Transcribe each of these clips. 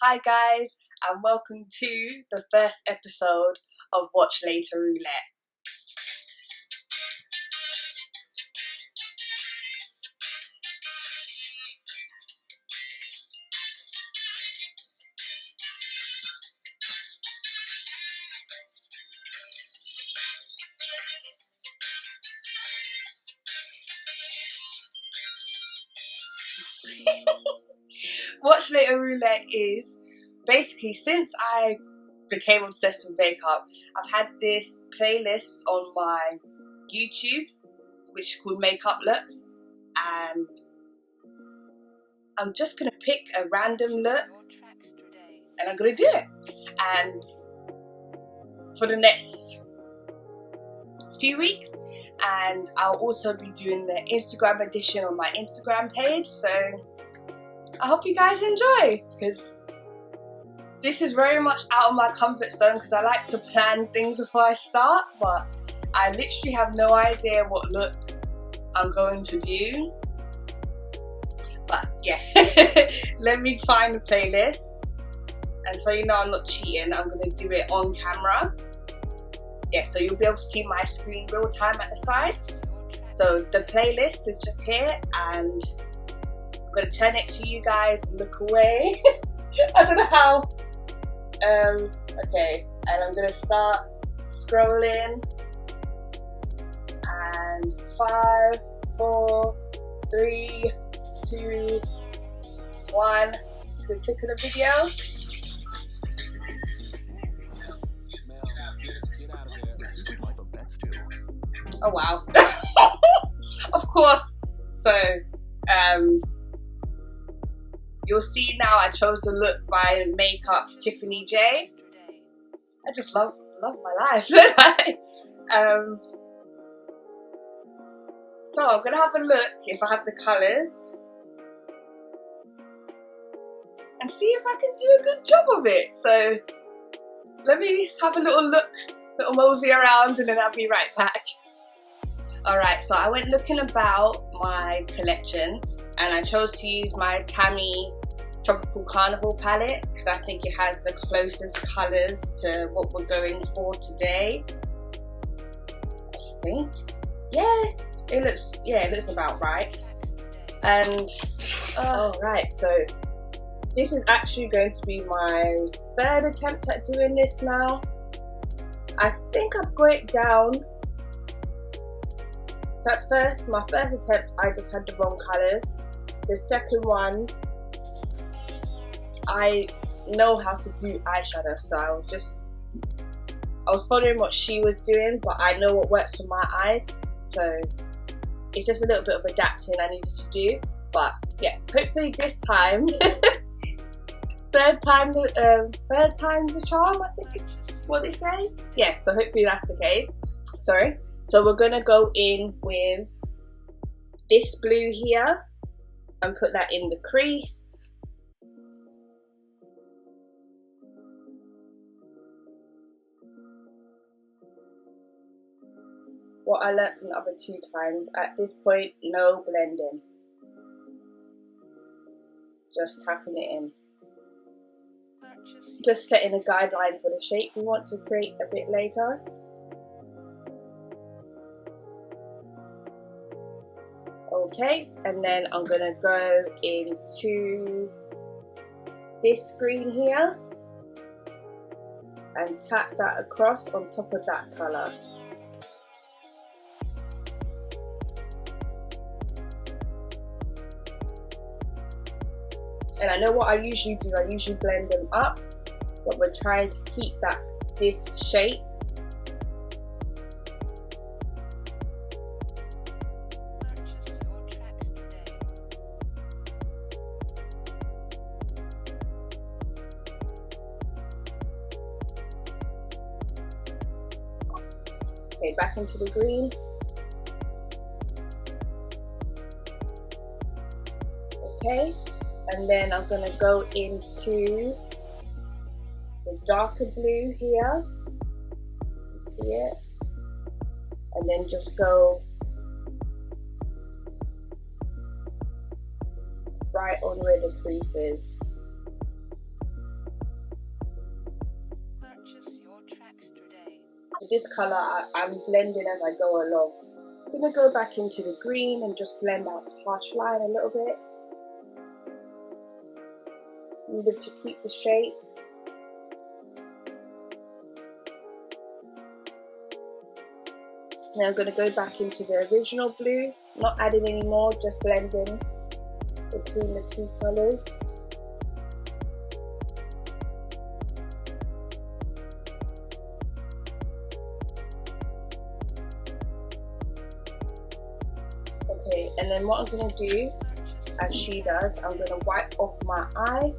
Hi guys, and welcome to the first episode of Watch Later Roulette. Watch Later Roulette is basically, since I became obsessed with makeup, I've had this playlist on my YouTube which is called Makeup Looks, and I'm just gonna pick a random look and I'm gonna do it. And for the next few weeks, and I'll also be doing the Instagram edition on my Instagram page, so I hope you guys enjoy, because this is very much out of my comfort zone because I like to plan things before I start, but I literally have no idea what look I'm going to do. But yeah, let me find the playlist, and so you know I'm not cheating, I'm going to do it on camera. Yeah, so you'll be able to see my screen real time at the side. So the playlist is just here, and I'm going to turn it to you guys, look away. I don't know how. Okay, and I'm going to start scrolling. And 5, 4, 3, 2, 1. Just going to click on the video. Oh wow. Of course. So you'll see now I chose the look by Makeup Tiffany J. I just love my life. So I'm gonna have a look if I have the colours and see if I can do a good job of it. So let me have a little look, little mosey around, and then I'll be right back. Alright, so I went looking about my collection and I chose to use my Tammy Tropical Carnival palette because I think it has the closest colours to what we're going for today. I think. Yeah, it looks about right. And alright, so this is actually going to be my third attempt at doing this now. I think I've got it down. My first attempt, I just had the wrong colours. The second one, I know how to do eyeshadow, so I was following what she was doing, but I know what works for my eyes, so it's just a little bit of adapting I needed to do. But yeah, hopefully this time, third time's a charm, I think is what they say. Yeah, so hopefully that's the case. Sorry. So we're gonna go in with this blue here and put that in the crease. What I learnt from the other 2 times, at this point, no blending. Just tapping it in. Just setting a guideline for the shape we want to create a bit later. Okay, and then I'm gonna go into this green here and tap that across on top of that colour. And I know what I usually do, I usually blend them up, but we're trying to keep this shape. Okay, back into the green. Okay, and then I'm going to go into the darker blue here. You can see it. And then just go right on where the crease is. With this colour, I'm blending as I go along. I'm going to go back into the green and just blend out the harsh line a little bit. Needed to keep the shape. Now I'm going to go back into the original blue, not adding any more, just blending between the two colours. Okay, and then what I'm going to do, as she does, I'm going to wipe off my eye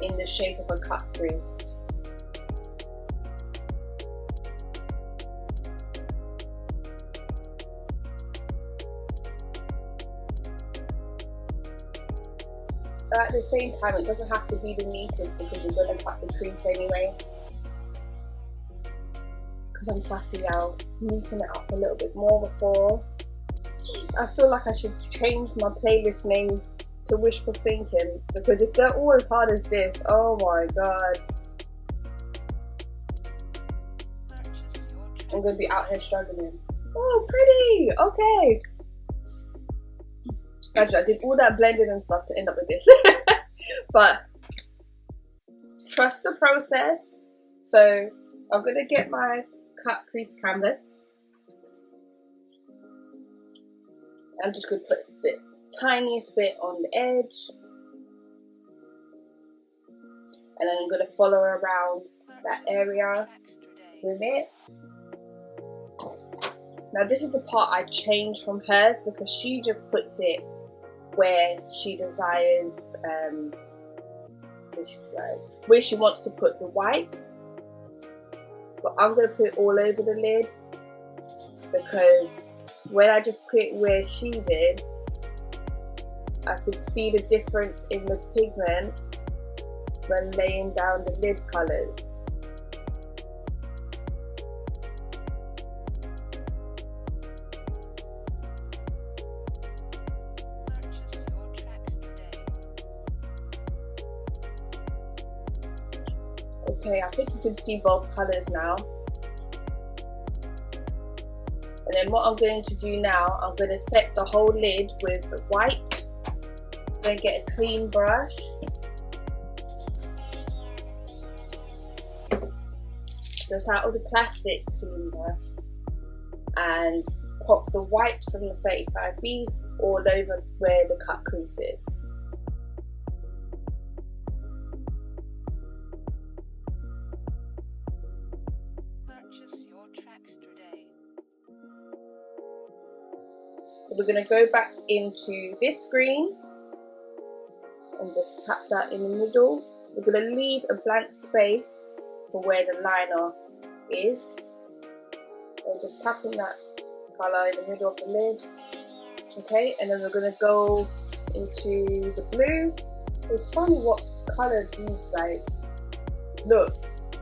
in the shape of a cut crease. But at the same time, it doesn't have to be the neatest because you're going to cut the crease anyway. Because I'm fussy now, neaten it up a little bit more before. I feel like I should change my playlist name to Wishful Thinking, because if they're all as hard as this, oh my god, I'm going to be out here struggling. Oh, pretty! Okay. Actually, I did all that blending and stuff to end up with this. But trust the process. So I'm going to get my cut crease canvas. I'm just going to put the tiniest bit on the edge. And then I'm going to follow around that area with it. Now this is the part I changed from hers, because she just puts it where she desires, where she wants to put the white. But I'm going to put it all over the lid, because when I just put it where she did, I could see the difference in the pigment when laying down the lid colours. Okay, I think you can see both colours now. And then what I'm going to do now, I'm going to set the whole lid with white. I'm going to get a clean brush. Just out of the plastic clean brush. And pop the white from the 35B all over where the cut crease is. So we're going to go back into this green and just tap that in the middle. We're going to leave a blank space for where the liner is. And just tapping that colour in the middle of the lid. Okay, and then we're going to go into the blue. It's funny what colour these like look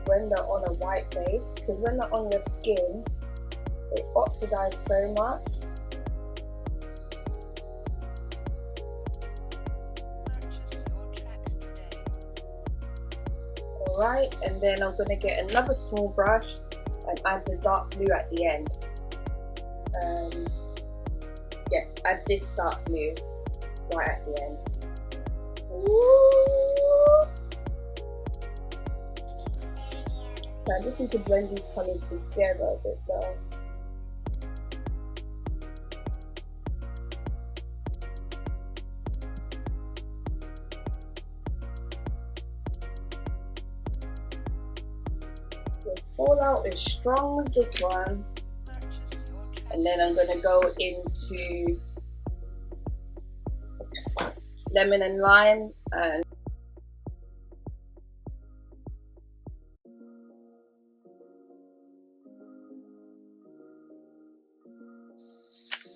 when they're on a white base, because when they're on your skin, they oxidize so much. Alright, and then I'm going to get another small brush and add the dark blue at the end. Yeah, add this dark blue right at the end. Ooh. So I just need to blend these colours together a bit better. The fallout is strong with this one. And then I'm going to go into lemon and lime and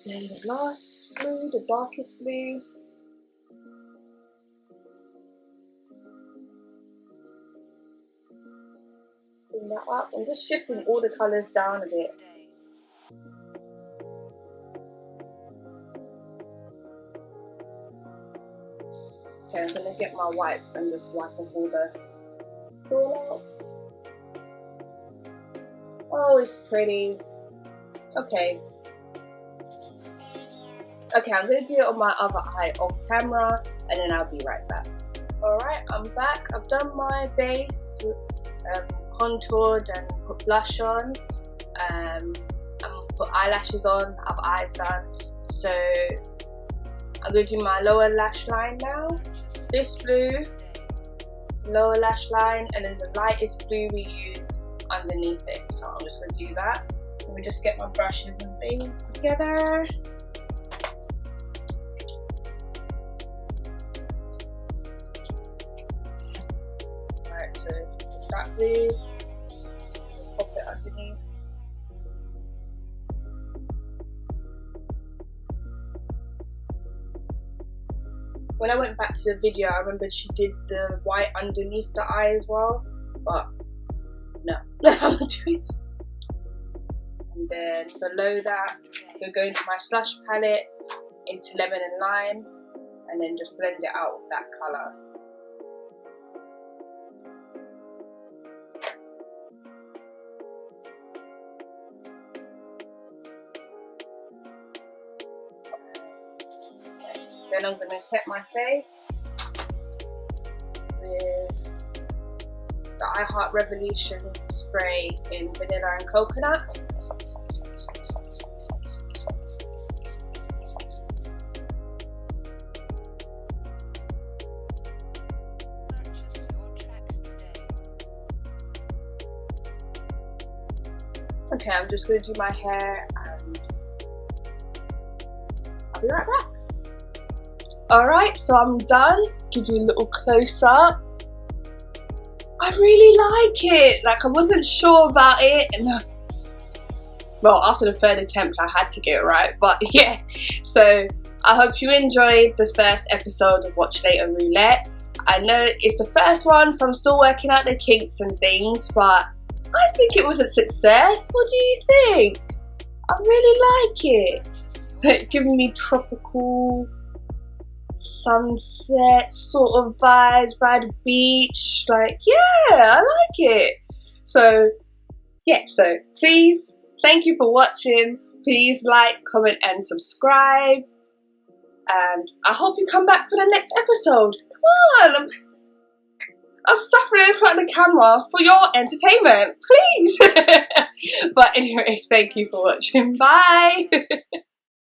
then the last blue, the darkest blue. Bring that up. I'm just shifting all the colours down a bit. Okay, I'm going to get my wipe and just wipe off all the fallout. Oh, it's pretty. Okay. Okay, I'm going to do it on my other eye off camera, and then I'll be right back. Alright, I'm back. I've done my base, contoured and put blush on. I'm put eyelashes on, I have eyes done. So I'm going to do my lower lash line now. This blue, lower lash line, and then the lightest blue we used underneath it. So I'm just going to do that. Let me just get my brushes and things together. Alright, so that blue, pop it underneath. When I went back to the video, I remembered she did the white underneath the eye as well, but no, I'm not doing that. And then below that, we're going to my slush palette into lemon and lime, and then just blend it out with that colour. Then I'm going to set my face with the I Heart Revolution spray in vanilla and coconut. Okay, I'm just going to do my hair and I'll be right back. Alright, so I'm done. Give you a little close up. I really like it. Like, I wasn't sure about it. And well, after the third attempt, I had to get it right. But yeah, so I hope you enjoyed the first episode of Watch Later Roulette. I know it's the first one, so I'm still working out the kinks and things, but I think it was a success. What do you think? I really like it. Giving me tropical sunset sort of vibes by the beach. Like, yeah, I like it. So yeah, so please, thank you for watching. Please like, comment and subscribe, and I hope you come back for the next episode. Come on, I'm suffering in front of the camera for your entertainment, please. But anyway, thank you for watching. Bye.